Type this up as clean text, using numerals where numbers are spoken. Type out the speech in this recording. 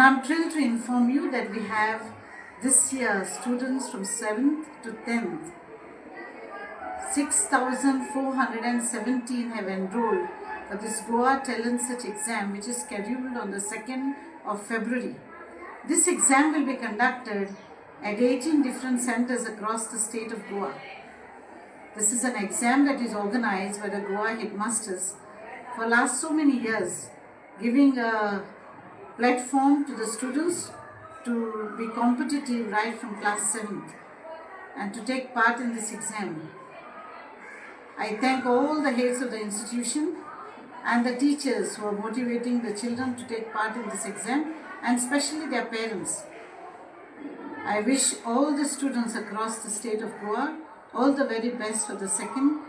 And I'm thrilled to inform you that we have this year students from 7th to 10th. 6,417 have enrolled for this Goa Talent Search exam, which is scheduled on the 2nd of February. This exam will be conducted at 18 different centers across the state of Goa. This is an exam that is organized by the Goa Headmasters for last so many years, giving a platform to the students to be competitive right from class 7th and to take part in this exam. I thank all the heads of the institution and the teachers who are motivating the children to take part in this exam, and especially their parents. I wish all the students across the state of Goa all the very best for this exam.